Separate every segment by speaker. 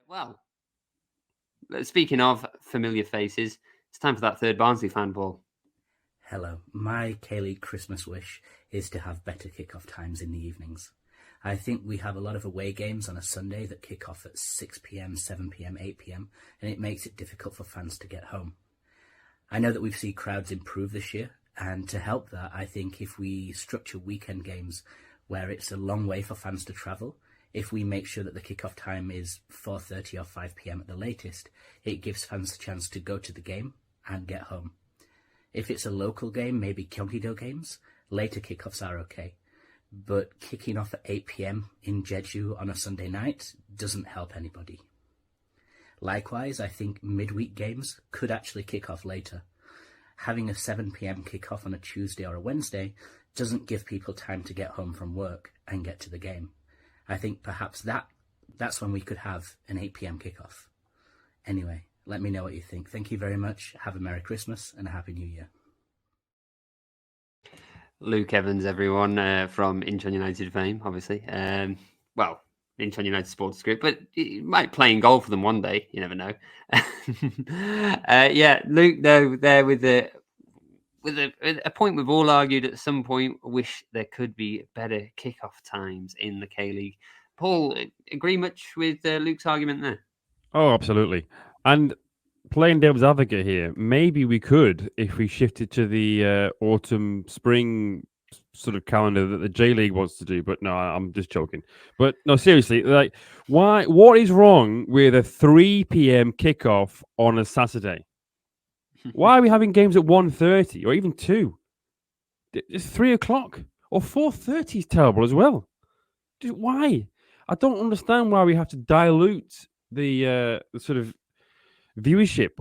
Speaker 1: Well, speaking of familiar faces, it's time for that third Barnsley fan, Paul.
Speaker 2: Hello. My K-League Christmas wish is to have better kick-off times in the evenings. I think we have a lot of away games on a Sunday that kick off at 6 p.m, 7 p.m, 8 p.m, and it makes it difficult for fans to get home. I know that we've seen crowds improve this year, and to help that, I think if we structure weekend games where it's a long way for fans to travel, if we make sure that the kick-off time is 4:30 or 5 p.m. at the latest, it gives fans a chance to go to the game and get home. If it's a local game, maybe Gyeonggi-do games, later kickoffs are okay. But kicking off at 8 p.m. in Jeju on a Sunday night doesn't help anybody. Likewise, I think midweek games could actually kick off later. Having a 7 p.m. kickoff on a Tuesday or a Wednesday doesn't give people time to get home from work and get to the game. I think perhaps that's when we could have an 8 p.m. kickoff. Anyway, let me know what you think. Thank you very much. Have a Merry Christmas and a Happy New Year.
Speaker 1: Luke Evans, everyone, from Incheon United fame, obviously. Well, Incheon United Sports Group, but he might play in goal for them one day. You never know. Yeah, Luke, though, there with a point we've all argued at some point. Wish there could be better kickoff times in the K League. Paul, agree much with Luke's argument there?
Speaker 3: Oh, absolutely. And playing devil's advocate here, maybe we could if we shifted to the autumn spring sort of calendar that the J League wants to do. But no, I'm just joking. But no, seriously, like, why? What is wrong with a 3 p.m. kickoff on a Saturday? Why are we having games at 1:30 or even 2? It's 3 o'clock or 4:30 is terrible as well. Just why? I don't understand why we have to dilute the sort of viewership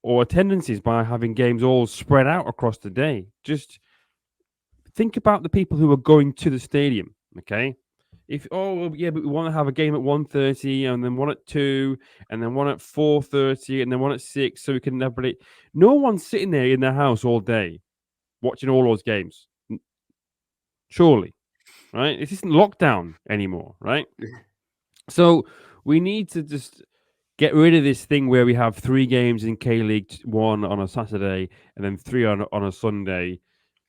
Speaker 3: or attendances by having games all spread out across the day. Just think about the people who are going to the stadium, okay? If but we want to have a game at 1:30 and then one at 2 and then one at 4:30 and then one at 6 so we can have it. No one's sitting there in their house all day watching all those games. Surely, right? This isn't lockdown anymore, right? So we need to just get rid of this thing where we have 3 games in K League, 1 on a Saturday and then 3 on a Sunday.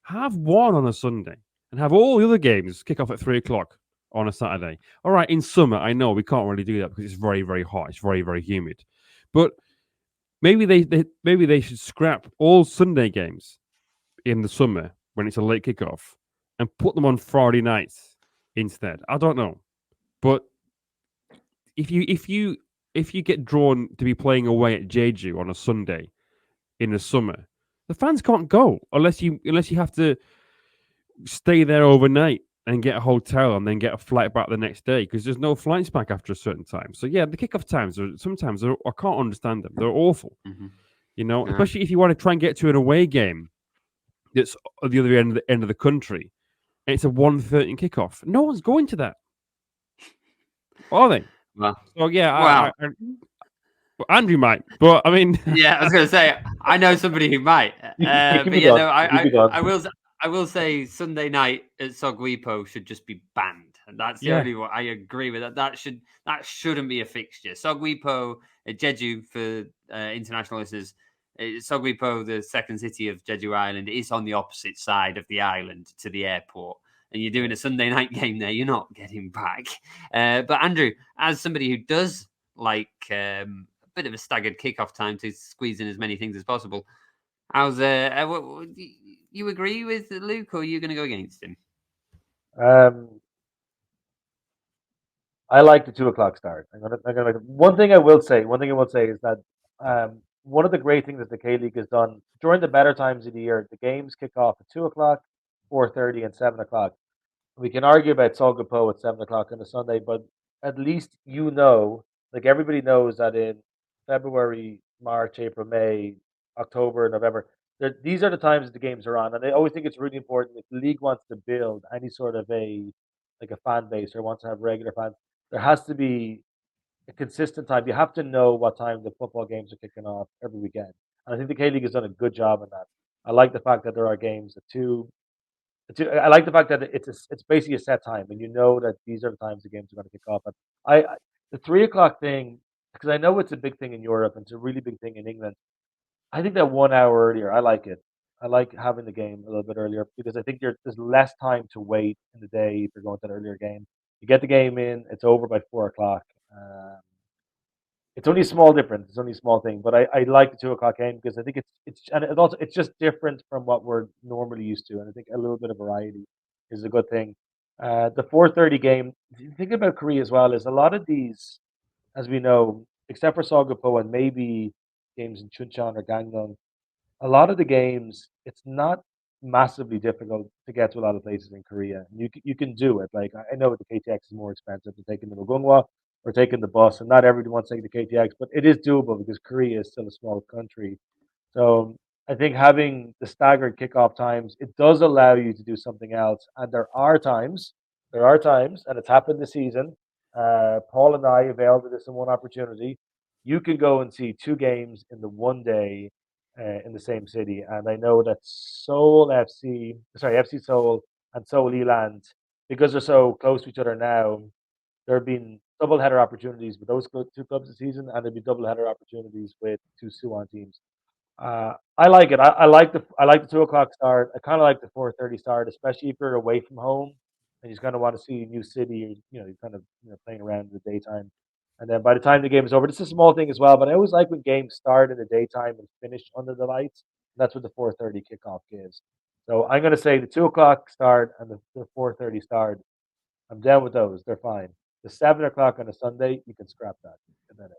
Speaker 3: Have 1 on a Sunday and have all the other games kick off at 3 o'clock on a Saturday. All right, in summer, I know we can't really do that because it's very, very hot. It's very, very humid. But maybe they should scrap all Sunday games in the summer when it's a late kickoff and put them on Friday nights instead. I don't know, but if you get drawn to be playing away at Jeju on a Sunday in the summer, the fans can't go unless you have to stay there overnight and get a hotel and then get a flight back the next day because there's no flights back after a certain time. So yeah, the kickoff times I can't understand them. They're awful.
Speaker 1: Mm-hmm.
Speaker 3: You know, especially if you want to try and get to an away game that's at the other end of the country. And it's a 1:30 kickoff. No one's going to that. Are they?
Speaker 1: Well,
Speaker 3: so yeah, Andrew might, but I mean,
Speaker 1: yeah, I was going to say I know somebody who might. But yeah, no, I will say Sunday night at Sogwipo should just be banned. And that's the only one I agree with. That shouldn't be a fixture. Sogwipo at Jeju for international listeners. Sogwipo, the second city of Jeju Island, is on the opposite side of the island to the airport. And you're doing a Sunday night game there, you're not getting back. But Andrew, as somebody who does like a bit of a staggered kickoff time to squeeze in as many things as possible, how's you agree with Luke, or are you going to go against him?
Speaker 4: I like the 2 o'clock start. One thing I will say is that one of the great things that the K League has done during the better times of the year, the games kick off at 2 o'clock, 4:30, and 7 o'clock. We can argue about Solgapo at 7 o'clock on a Sunday, but at least like everybody knows that in February, March, April, May, October, November, these are the times that the games are on. And I always think it's really important if the league wants to build any sort of a fan base or wants to have regular fans, there has to be a consistent time. You have to know what time the football games are kicking off every weekend. And I think the K League has done a good job on that. I like the fact that there are games at 2. I like the fact that it's basically a set time, and you know that these are the times the games are going to kick off. And the 3 o'clock thing, because I know it's a big thing in Europe and it's a really big thing in England. I think that 1 hour earlier, I like it. I like having the game a little bit earlier because I think there's less time to wait in the day if you're going to an earlier game. You get the game in, it's over by 4 o'clock. It's only a small difference. It's only a small thing, but I like the 2 o'clock game because I think it's just different from what we're normally used to, and I think a little bit of variety is a good thing. The 4:30 game. If you think about Korea as well, is a lot of these, as we know, except for Sogappo and maybe games in Chuncheon or Gangneung, a lot of the games, it's not massively difficult to get to a lot of places in Korea. You can do it. Like I know the KTX is more expensive than taking the Mugunghwa or taking the bus, and not everyone wants to take the KTX, but it is doable because Korea is still a small country. So I think having the staggered kickoff times, it does allow you to do something else. And there are times, and it's happened this season. Paul and I availed of this in one opportunity. You can go and see two games in the one day in the same city. And I know that FC Seoul and Seoul Eland, because they're so close to each other now, there have been double header opportunities with those two clubs this season, and there'll be double header opportunities with two Suwon teams. I like it. I like the 2 o'clock start. I kind of like the 4:30 start, especially if you're away from home and you just kind of want to see a new city. You're kind of playing around in the daytime, and then by the time the game is over, it's a small thing as well. But I always like when games start in the daytime and finish under the lights. That's what the 4:30 kickoff gives. So I'm going to say the 2 o'clock start and the 4:30 start. I'm down with those. They're fine. The 7 o'clock on a Sunday, you can scrap that.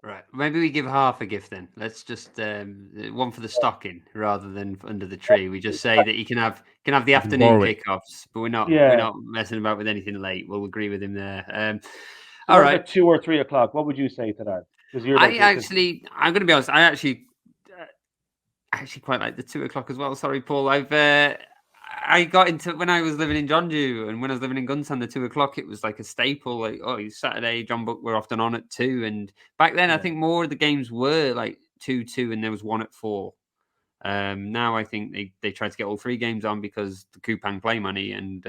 Speaker 1: Right. Maybe we give half a gift then. Let's just one for the stocking rather than under the tree. We just say that you can have the afternoon kickoffs, but we're not messing about with anything late. We'll agree with him there. All right.
Speaker 4: 2 or 3 o'clock. What would you say to that?
Speaker 1: Because I'm going to be honest. I actually quite like the 2 o'clock as well. Sorry, Paul. I got into when I was living in Jeonju and when I was living in Gunsan, the 2 o'clock, it was like a staple. Like, it's Saturday, John Book were often on at 2. And back then, I think more of the games were like 2, and there was one at 4. Now I think they tried to get all 3 games on because the Kupang play money. And,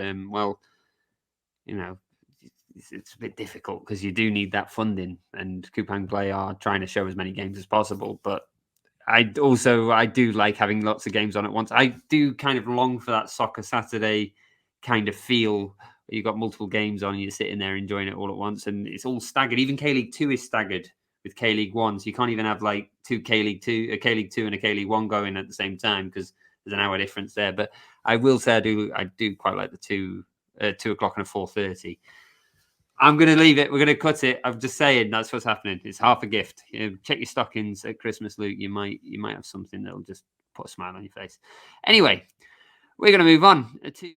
Speaker 1: it's a bit difficult because you do need that funding. And Kupang Play are trying to show as many games as possible. But I do like having lots of games on at once. I do kind of long for that Soccer Saturday kind of feel. You've got multiple games on, and you're sitting there enjoying it all at once, and it's all staggered. Even K-League 2 is staggered with K-League 1, so you can't even have like two K-League 2, a K-League 2 and a K-League 1 going at the same time because there's an hour difference there. But I will say I do quite like the 2 o'clock and a 4:30. I'm going to leave it. We're going to cut it. I'm just saying that's what's happening. It's half a gift. Check your stockings at Christmas, Luke. You might have something that'll just put a smile on your face. Anyway, we're going to move on to